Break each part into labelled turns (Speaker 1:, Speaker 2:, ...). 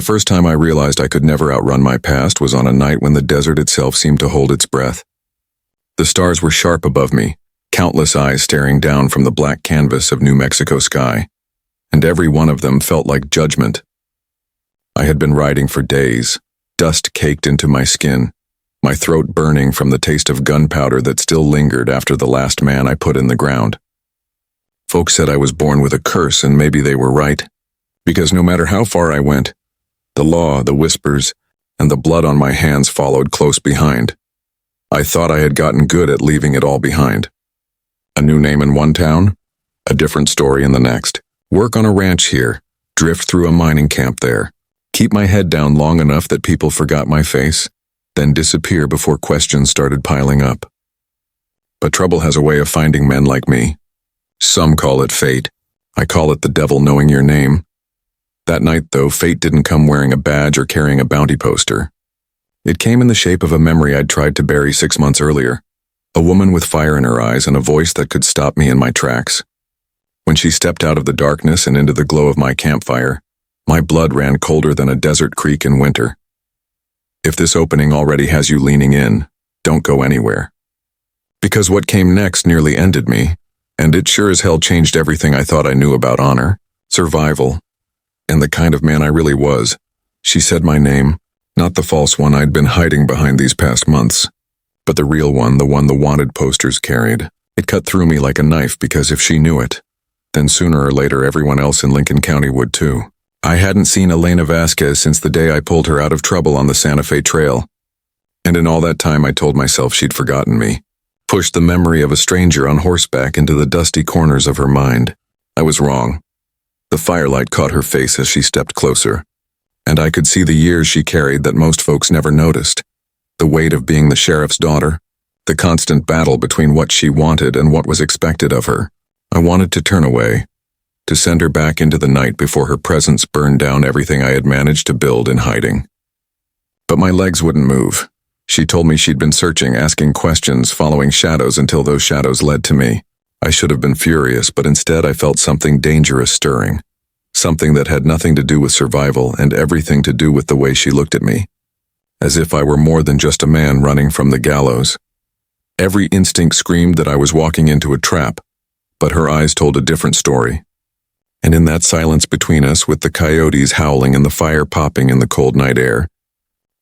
Speaker 1: the first time I realized I could never outrun my past was on a night when the desert itself seemed to hold its breath. The stars were sharp above me, countless eyes staring down from the black canvas of New Mexico sky, and every one of them felt like judgment. I had been riding for days, dust caked into my skin, my throat burning from the taste of gunpowder that still lingered after the last man I put in the ground. Folks said I was born with a curse, and maybe they were right, because no matter how far I went, the law, the whispers, and the blood on my hands followed close behind. I thought I had gotten good at leaving it all behind. A new name in one town, a different story in the next. Work on a ranch here, drift through a mining camp there, keep my head down long enough that people forgot my face, then disappear before questions started piling up. But trouble has a way of finding men like me. Some call it fate. I call it the devil knowing your name. That night, though, fate didn't come wearing a badge or carrying a bounty poster. It came in the shape of a memory I'd tried to bury 6 months earlier, a woman with fire in her eyes and a voice that could stop me in my tracks. When she stepped out of the darkness and into the glow of my campfire, my blood ran colder than a desert creek in winter. If this opening already has you leaning in, don't go anywhere. Because what came next nearly ended me, and it sure as hell changed everything I thought I knew about honor, survival, and the kind of man I really was. She said my name, not the false one I'd been hiding behind these past months, but the real one, the one the wanted posters carried. It cut through me like a knife, because if she knew it, then sooner or later everyone else in Lincoln County would too. I hadn't seen Elena Vasquez since the day I pulled her out of trouble on the Santa Fe Trail, and in all that time I told myself she'd forgotten me, pushed the memory of a stranger on horseback into the dusty corners of her mind. I was wrong. The firelight caught her face as she stepped closer, and I could see the years she carried that most folks never noticed. The weight of being the sheriff's daughter, the constant battle between what she wanted and what was expected of her. I wanted to turn away, to send her back into the night before her presence burned down everything I had managed to build in hiding. But my legs wouldn't move. She told me she'd been searching, asking questions, following shadows until those shadows led to me. I should have been furious, but instead I felt something dangerous stirring. Something that had nothing to do with survival and everything to do with the way she looked at me. As if I were more than just a man running from the gallows. Every instinct screamed that I was walking into a trap, but her eyes told a different story. And in that silence between us, with the coyotes howling and the fire popping in the cold night air,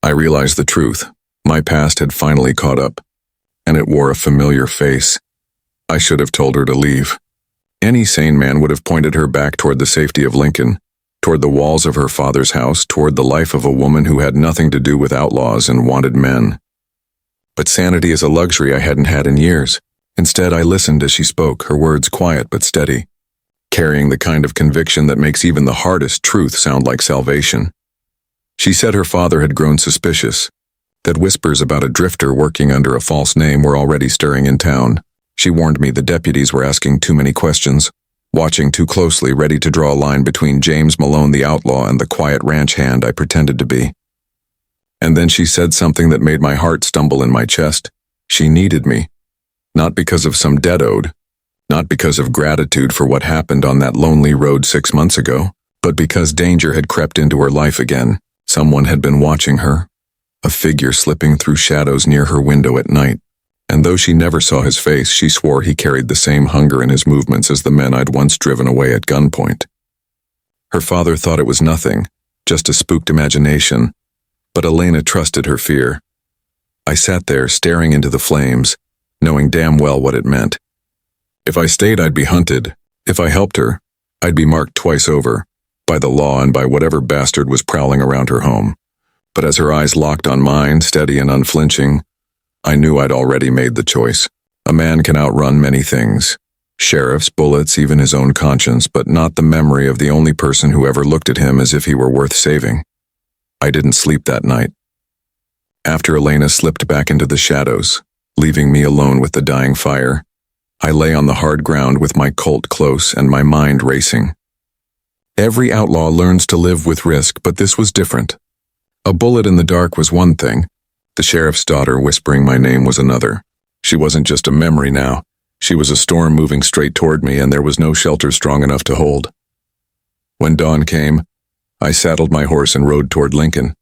Speaker 1: I realized the truth. My past had finally caught up, and it wore a familiar face. I should have told her to leave. Any sane man would have pointed her back toward the safety of Lincoln, toward the walls of her father's house, toward the life of a woman who had nothing to do with outlaws and wanted men. But sanity is a luxury I hadn't had in years. Instead, I listened as she spoke, her words quiet but steady, carrying the kind of conviction that makes even the hardest truth sound like salvation. She said her father had grown suspicious, that whispers about a drifter working under a false name were already stirring in town. She warned me the deputies were asking too many questions, watching too closely, ready to draw a line between James Malone the outlaw and the quiet ranch hand I pretended to be. And then she said something that made my heart stumble in my chest. She needed me, not because of some debt owed, not because of gratitude for what happened on that lonely road 6 months ago, but because danger had crept into her life again. Someone had been watching her, a figure slipping through shadows near her window at night. And though she never saw his face, she swore he carried the same hunger in his movements as the men I'd once driven away at gunpoint. Her father thought it was nothing, just a spooked imagination, but Elena trusted her fear. I sat there staring into the flames, knowing damn well what it meant. If I stayed, I'd be hunted. If I helped her, I'd be marked twice over, by the law and by whatever bastard was prowling around her home. But as her eyes locked on mine, steady and unflinching, I knew I'd already made the choice. A man can outrun many things. Sheriffs, bullets, even his own conscience, but not the memory of the only person who ever looked at him as if he were worth saving. I didn't sleep that night. After Elena slipped back into the shadows, leaving me alone with the dying fire, I lay on the hard ground with my Colt close and my mind racing. Every outlaw learns to live with risk, but this was different. A bullet in the dark was one thing. The sheriff's daughter whispering my name was another. She wasn't just a memory now. She was a storm moving straight toward me, and there was no shelter strong enough to hold. When dawn came, I saddled my horse and rode toward Lincoln.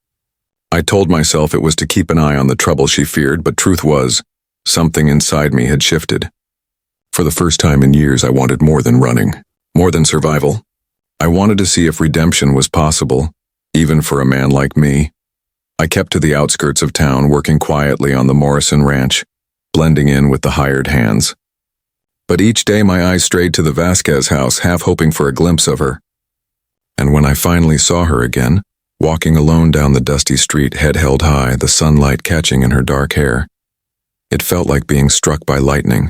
Speaker 1: I told myself it was to keep an eye on the trouble she feared, but truth was, something inside me had shifted. For the first time in years, I wanted more than running, more than survival. I wanted to see if redemption was possible, even for a man like me. I kept to the outskirts of town, working quietly on the Morrison ranch, blending in with the hired hands. But each day my eyes strayed to the Vasquez house, half hoping for a glimpse of her. And when I finally saw her again, walking alone down the dusty street, head held high, the sunlight catching in her dark hair, it felt like being struck by lightning.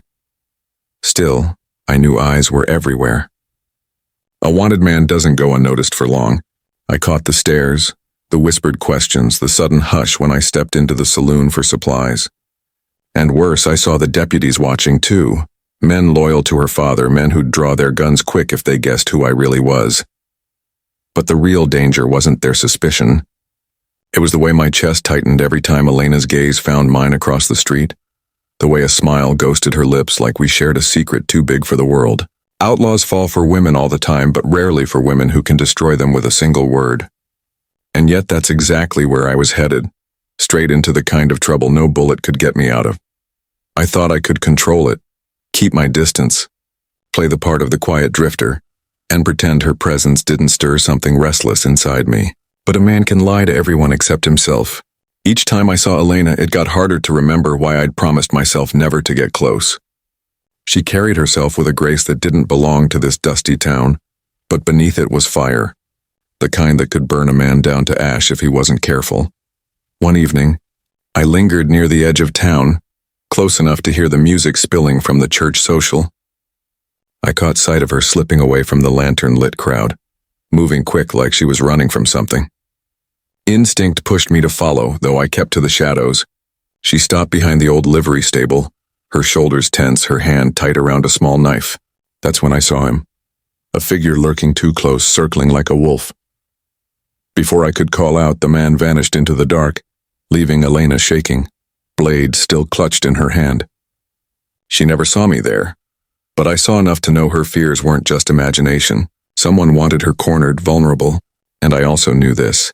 Speaker 1: Still, I knew eyes were everywhere. A wanted man doesn't go unnoticed for long. I caught the stares, the whispered questions, the sudden hush when I stepped into the saloon for supplies. And worse, I saw the deputies watching too. Men loyal to her father, men who'd draw their guns quick if they guessed who I really was. But the real danger wasn't their suspicion. It was the way my chest tightened every time Elena's gaze found mine across the street, the way a smile ghosted her lips like we shared a secret too big for the world. Outlaws fall for women all the time, but rarely for women who can destroy them with a single word. And yet that's exactly where I was headed, straight into the kind of trouble no bullet could get me out of. I thought I could control it, keep my distance, play the part of the quiet drifter, and pretend her presence didn't stir something restless inside me. But a man can lie to everyone except himself. Each time I saw Elena, it got harder to remember why I'd promised myself never to get close. She carried herself with a grace that didn't belong to this dusty town, but beneath it was fire, the kind that could burn a man down to ash if he wasn't careful. One evening, I lingered near the edge of town, close enough to hear the music spilling from the church social. I caught sight of her slipping away from the lantern-lit crowd, moving quick like she was running from something. Instinct pushed me to follow, though I kept to the shadows. She stopped behind the old livery stable, her shoulders tense, her hand tight around a small knife. That's when I saw him, a figure lurking too close, circling like a wolf. Before I could call out, the man vanished into the dark, leaving Elena shaking, blade still clutched in her hand. She never saw me there, but I saw enough to know her fears weren't just imagination. Someone wanted her cornered, vulnerable, and I also knew this.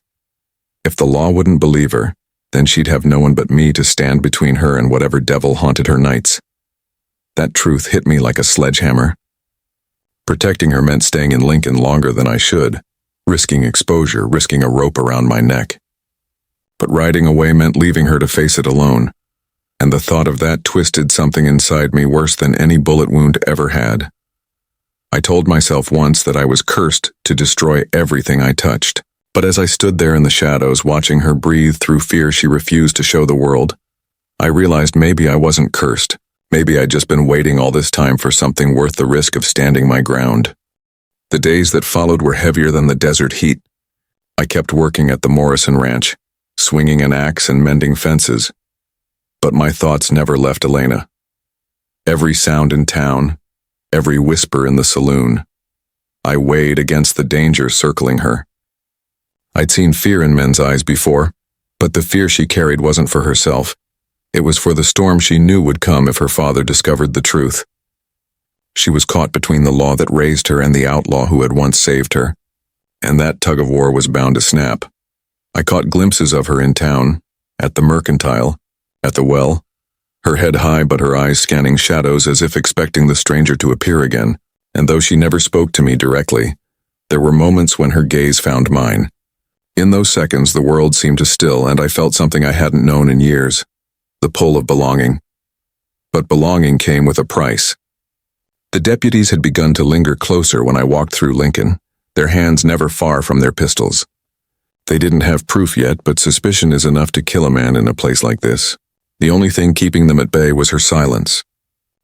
Speaker 1: If the law wouldn't believe her, then she'd have no one but me to stand between her and whatever devil haunted her nights. That truth hit me like a sledgehammer. Protecting her meant staying in Lincoln longer than I should, risking exposure, risking a rope around my neck. But riding away meant leaving her to face it alone, and the thought of that twisted something inside me worse than any bullet wound ever had. I told myself once that I was cursed to destroy everything I touched. But as I stood there in the shadows, watching her breathe through fear she refused to show the world, I realized maybe I wasn't cursed. Maybe I'd just been waiting all this time for something worth the risk of standing my ground. The days that followed were heavier than the desert heat. I kept working at the Morrison ranch, swinging an axe and mending fences. But my thoughts never left Elena. Every sound in town, every whisper in the saloon, I weighed against the danger circling her. I'd seen fear in men's eyes before, but the fear she carried wasn't for herself. It was for the storm she knew would come if her father discovered the truth. She was caught between the law that raised her and the outlaw who had once saved her, and that tug-of-war was bound to snap. I caught glimpses of her in town, at the mercantile, at the well, her head high but her eyes scanning shadows as if expecting the stranger to appear again, and though she never spoke to me directly, there were moments when her gaze found mine. In those seconds, the world seemed to still, and I felt something I hadn't known in years, the pull of belonging. But belonging came with a price. The deputies had begun to linger closer when I walked through Lincoln, their hands never far from their pistols. They didn't have proof yet, but suspicion is enough to kill a man in a place like this. The only thing keeping them at bay was her silence.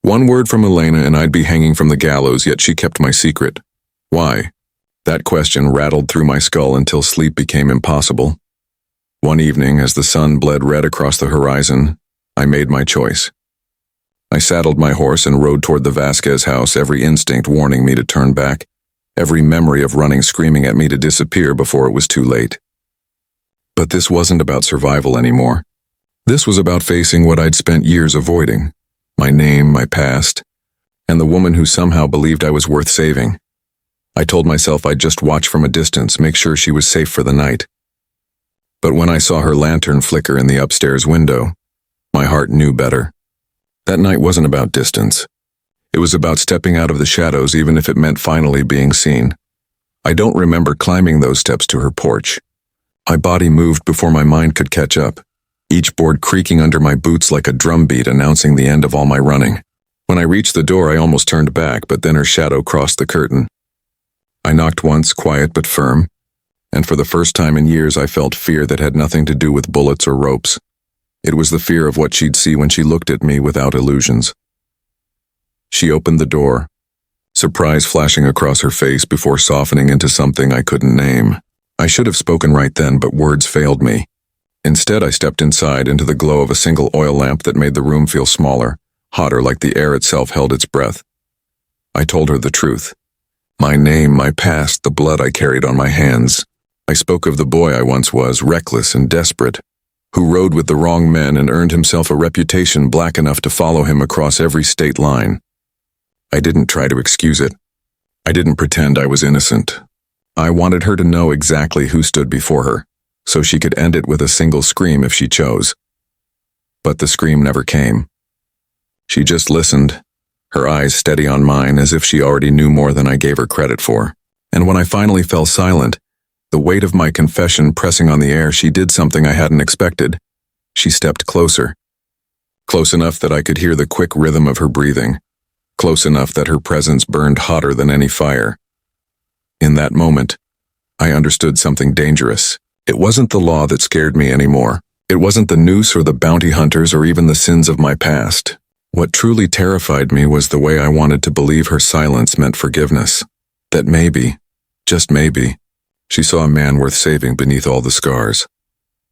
Speaker 1: One word from Elena and I'd be hanging from the gallows, yet she kept my secret. Why? That question rattled through my skull until sleep became impossible. One evening, as the sun bled red across the horizon, I made my choice. I saddled my horse and rode toward the Vasquez house, every instinct warning me to turn back, every memory of running screaming at me to disappear before it was too late. But this wasn't about survival anymore. This was about facing what I'd spent years avoiding, my name, my past, and the woman who somehow believed I was worth saving. I told myself I'd just watch from a distance, make sure she was safe for the night. But when I saw her lantern flicker in the upstairs window, my heart knew better. That night wasn't about distance. It was about stepping out of the shadows, even if it meant finally being seen. I don't remember climbing those steps to her porch. My body moved before my mind could catch up, each board creaking under my boots like a drumbeat announcing the end of all my running. When I reached the door, I almost turned back, but then her shadow crossed the curtain. I knocked once, quiet but firm, and for the first time in years I felt fear that had nothing to do with bullets or ropes. It was the fear of what she'd see when she looked at me without illusions. She opened the door, surprise flashing across her face before softening into something I couldn't name. I should have spoken right then, but words failed me. Instead, I stepped inside into the glow of a single oil lamp that made the room feel smaller, hotter, like the air itself held its breath. I told her the truth. My name, my past, the blood I carried on my hands. I spoke of the boy I once was, reckless and desperate, who rode with the wrong men and earned himself a reputation black enough to follow him across every state line. I didn't try to excuse it. I didn't pretend I was innocent. I wanted her to know exactly who stood before her, so she could end it with a single scream if she chose. But the scream never came. She just listened, her eyes steady on mine as if she already knew more than I gave her credit for. And when I finally fell silent, the weight of my confession pressing on the air, she did something I hadn't expected. She stepped closer. Close enough that I could hear the quick rhythm of her breathing. Close enough that her presence burned hotter than any fire. In that moment, I understood something dangerous. It wasn't the law that scared me anymore. It wasn't the noose or the bounty hunters or even the sins of my past. What truly terrified me was the way I wanted to believe her silence meant forgiveness. That maybe, just maybe, she saw a man worth saving beneath all the scars.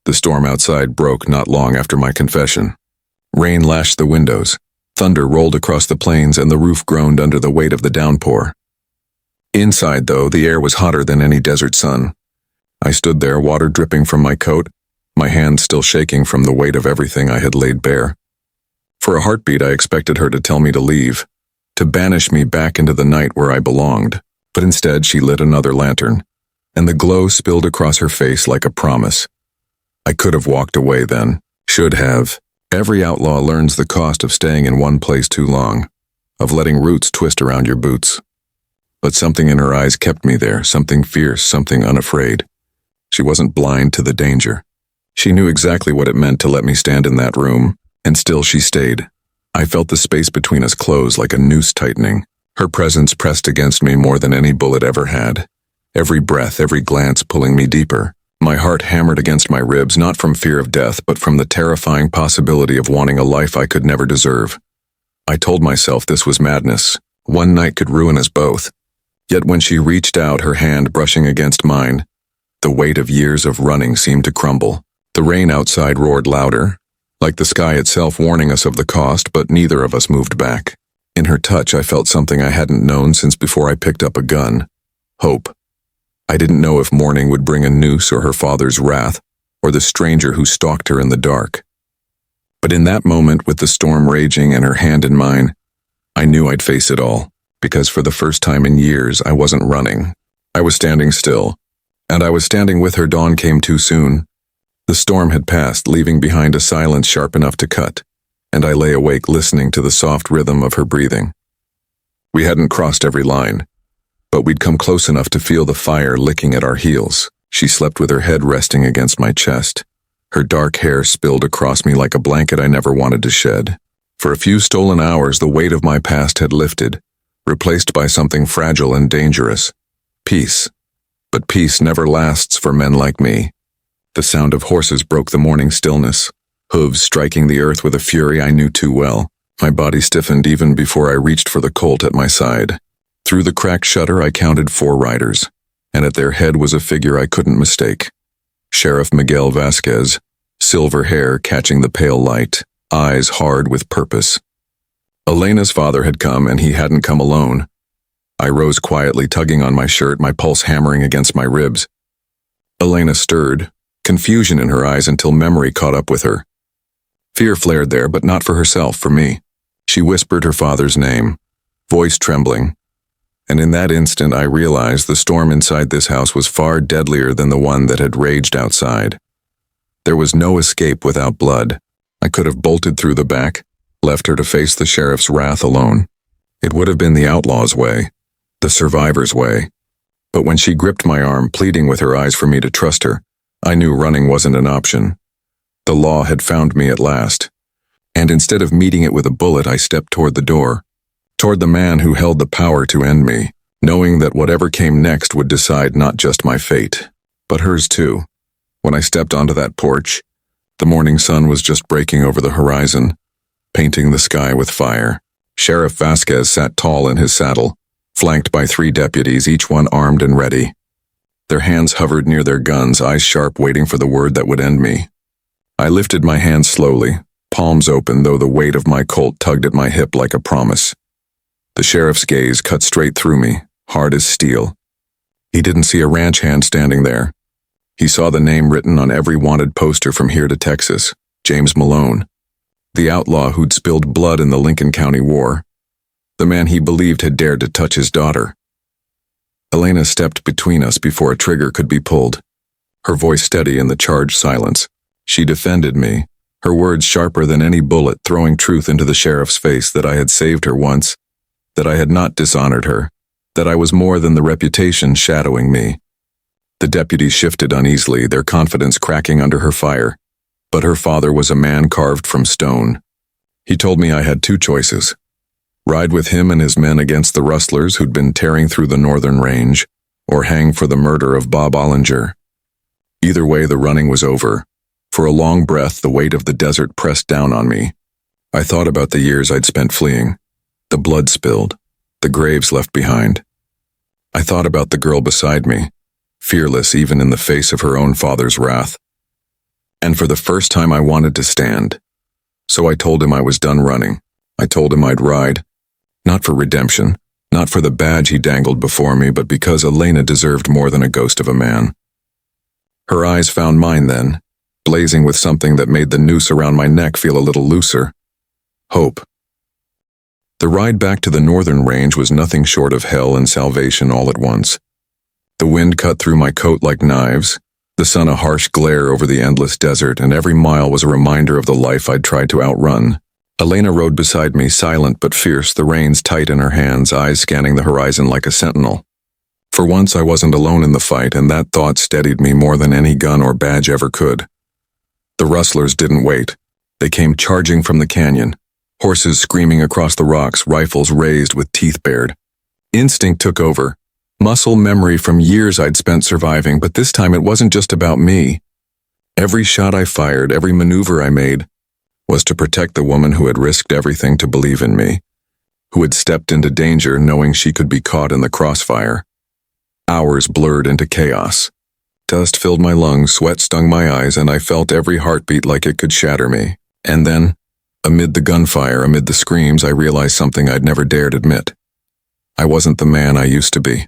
Speaker 1: The storm outside broke not long after my confession. Rain lashed the windows. Thunder rolled across the plains and the roof groaned under the weight of the downpour. Inside, though, the air was hotter than any desert sun. I stood there, water dripping from my coat, my hands still shaking from the weight of everything I had laid bare. For a heartbeat, I expected her to tell me to leave, to banish me back into the night where I belonged. But instead, she lit another lantern, and the glow spilled across her face like a promise. I could have walked away then. Should have. Every outlaw learns the cost of staying in one place too long, of letting roots twist around your boots. But something in her eyes kept me there, something fierce, something unafraid. She wasn't blind to the danger. She knew exactly what it meant to let me stand in that room, and still she stayed. I felt the space between us close like a noose tightening. Her presence pressed against me more than any bullet ever had. Every breath, every glance pulling me deeper. My heart hammered against my ribs, not from fear of death, but from the terrifying possibility of wanting a life I could never deserve. I told myself this was madness. One night could ruin us both. Yet when she reached out, her hand brushing against mine, the weight of years of running seemed to crumble. The rain outside roared louder, like the sky itself warning us of the cost, but neither of us moved back. In her touch, I felt something I hadn't known since before I picked up a gun. Hope. I didn't know if morning would bring a noose or her father's wrath, or the stranger who stalked her in the dark. But in that moment, with the storm raging and her hand in mine, I knew I'd face it all, because for the first time in years, I wasn't running. I was standing still, and I was standing with her. Dawn came too soon. The storm had passed, leaving behind a silence sharp enough to cut, and I lay awake listening to the soft rhythm of her breathing. We hadn't crossed every line, but we'd come close enough to feel the fire licking at our heels. She slept with her head resting against my chest. Her dark hair spilled across me like a blanket I never wanted to shed. For a few stolen hours, the weight of my past had lifted, replaced by something fragile and dangerous. Peace. But peace never lasts for men like me. The sound of horses broke the morning stillness, hooves striking the earth with a fury I knew too well. My body stiffened even before I reached for the Colt at my side. Through the cracked shutter, I counted 4 riders, and at their head was a figure I couldn't mistake. Sheriff Miguel Vasquez, silver hair catching the pale light, eyes hard with purpose. Elena's father had come, and he hadn't come alone. I rose quietly, tugging on my shirt, my pulse hammering against my ribs. Elena stirred, confusion in her eyes until memory caught up with her. Fear flared there, but not for herself, for me. She whispered her father's name, voice trembling, And in that instant I realized the storm inside this house was far deadlier than the one that had raged outside. There was no escape without blood. I could have bolted through the back, left her to face the sheriff's wrath alone. It would have been the outlaw's way, the survivor's way. But when she gripped my arm, pleading with her eyes for me to trust her, I knew running wasn't an option. The law had found me at last. And instead of meeting it with a bullet, I stepped toward the door, toward the man who held the power to end me, knowing that whatever came next would decide not just my fate, but hers too. When I stepped onto that porch, the morning sun was just breaking over the horizon, painting the sky with fire. Sheriff Vasquez sat tall in his saddle, flanked by 3 deputies, each one armed and ready. Their hands hovered near their guns, eyes sharp, waiting for the word that would end me. I lifted my hands slowly, palms open, though the weight of my Colt tugged at my hip like a promise. The sheriff's gaze cut straight through me, hard as steel. He didn't see a ranch hand standing there. He saw the name written on every wanted poster from here to Texas, James Malone, the outlaw who'd spilled blood in the Lincoln County War, the man he believed had dared to touch his daughter. Elena stepped between us before a trigger could be pulled, her voice steady in the charged silence. She defended me, her words sharper than any bullet, throwing truth into the sheriff's face, that I had saved her once, that I had not dishonored her, that I was more than the reputation shadowing me. The deputies shifted uneasily, their confidence cracking under her fire, but her father was a man carved from stone. He told me I had 2 choices: ride with him and his men against the rustlers who'd been tearing through the northern range, or hang for the murder of Bob Ollinger. Either way, the running was over. For a long breath, the weight of the desert pressed down on me. I thought about the years I'd spent fleeing, the blood spilled, the graves left behind. I thought about the girl beside me, fearless even in the face of her own father's wrath. And for the first time I wanted to stand. So I told him I was done running. I told him I'd ride. Not for redemption, not for the badge he dangled before me, but because Elena deserved more than a ghost of a man. Her eyes found mine then, blazing with something that made the noose around my neck feel a little looser. Hope. The ride back to the northern range was nothing short of hell and salvation all at once. The wind cut through my coat like knives, the sun a harsh glare over the endless desert, and every mile was a reminder of the life I'd tried to outrun. Elena rode beside me, silent but fierce, the reins tight in her hands, eyes scanning the horizon like a sentinel. For once I wasn't alone in the fight, and that thought steadied me more than any gun or badge ever could. The rustlers didn't wait. They came charging from the canyon, horses screaming across the rocks, rifles raised with teeth bared. Instinct took over, muscle memory from years I'd spent surviving, but this time it wasn't just about me. Every shot I fired, every maneuver I made, was to protect the woman who had risked everything to believe in me, who had stepped into danger knowing she could be caught in the crossfire. Hours blurred into chaos. Dust filled my lungs, sweat stung my eyes, and I felt every heartbeat like it could shatter me. And then, amid the gunfire, amid the screams, I realized something I'd never dared admit. I wasn't the man I used to be.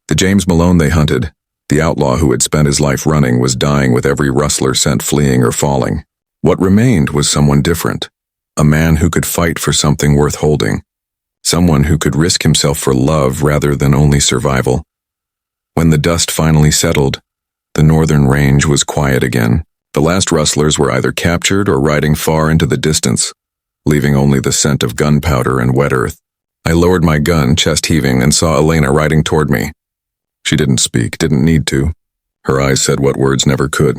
Speaker 1: The James Malone they hunted, the outlaw who had spent his life running, was dying with every rustler sent fleeing or falling. What remained was someone different, a man who could fight for something worth holding, someone who could risk himself for love rather than only survival. When the dust finally settled, the northern range was quiet again. The last rustlers were either captured or riding far into the distance, leaving only the scent of gunpowder and wet earth. I lowered my gun, chest heaving, and saw Elena riding toward me. She didn't speak, didn't need to. Her eyes said what words never could.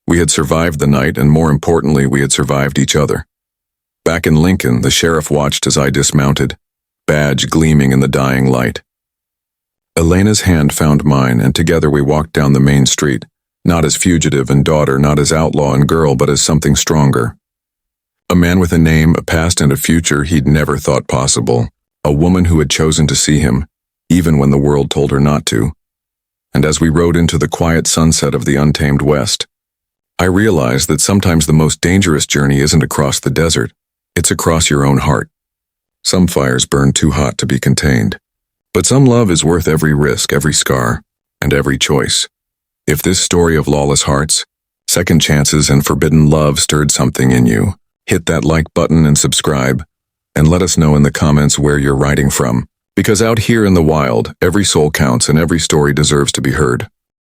Speaker 1: We had survived the night, and more importantly, we had survived each other. Back in Lincoln, the sheriff watched as I dismounted, badge gleaming in the dying light. Elena's hand found mine, and together we walked down the main street, not as fugitive and daughter, not as outlaw and girl, but as something stronger. A man with a name, a past, and a future he'd never thought possible. A woman who had chosen to see him, even when the world told her not to. And as we rode into the quiet sunset of the untamed West, I realized that sometimes the most dangerous journey isn't across the desert, it's across your own heart. Some fires burn too hot to be contained. But some love is worth every risk, every scar, and every choice. If this story of lawless hearts, second chances, and forbidden love stirred something in you, hit that like button and subscribe, and let us know in the comments where you're writing from. Because out here in the wild, every soul counts and every story deserves to be heard.